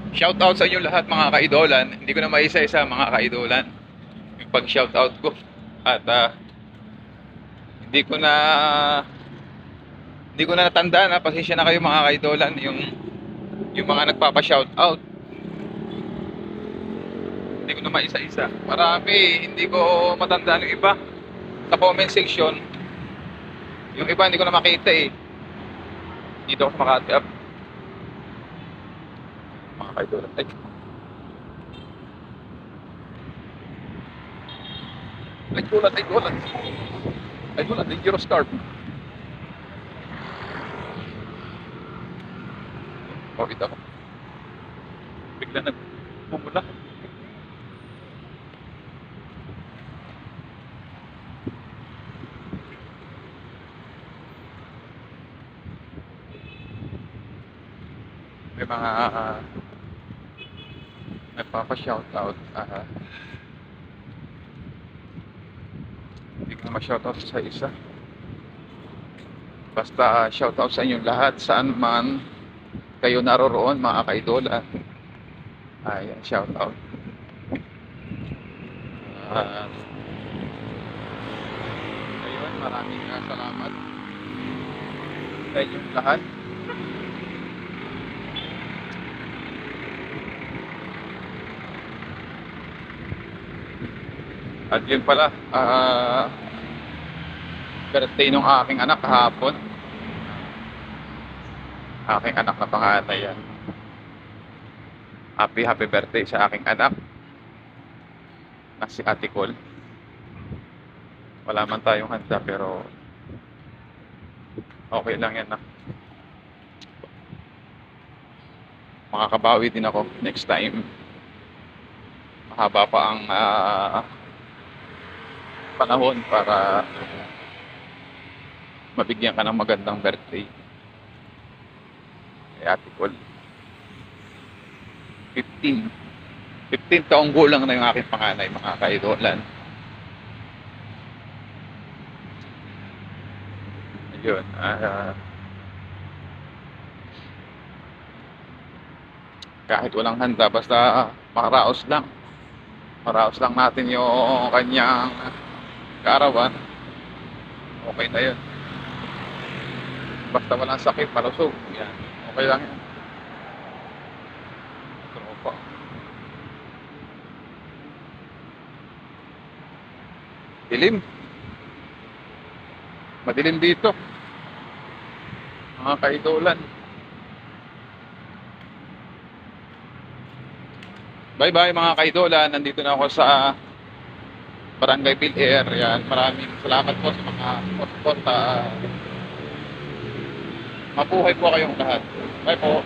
Shoutout sa inyo lahat mga kaidolan. Hindi ko na maisa-isa mga kaidolan yung pag-shoutout ko. At hindi ko na hindi ko na natandaan, pasensya na kayo mga kaidolan, yung mga nagpapa-shoutout. Hindi ko na maisa-isa. Marami, hindi ko matandaan yung iba. Sa comment section, yung iba hindi ko na makita eh. Dito ako sa Makati Up. Mga kaidolan. Ay, gulat, dangerous carp. Pawid ako. Bigla nagbumula. May mga nagpapa-shoutout. Hindi ko na ma-shoutout sa isa. Basta shoutout sa inyong lahat, saan man kayo naroroon mga kaidola. Ayan, shoutout. Ayun, maraming salamat sa inyong lahat. At yun pala, birthday nung aking anak kahapon. Aking anak na panganay yan. Happy birthday sa aking anak na si Ate Col. Wala man tayong handa pero okay lang yan na. Makakabawi din ako next time. Mahaba pa ang panahon para mabigyan ka ng magandang birthday kay Ate Col. 15 taong gulang na yung aking panganay mga kaidolan. Ayun, kahit walang handa basta makaraos lang natin yung kanyang kaarawan, okay na yun. Basta walang sakit, malusog, yan, okay lang yan. Tropa. Madilim dito mga kaidolan. Bye bye mga kaidolan, nandito na ako sa Barangay Bill Air. Yan, maraming salamat po sa mga suporta. Mabuhay po kayong lahat. Bye po.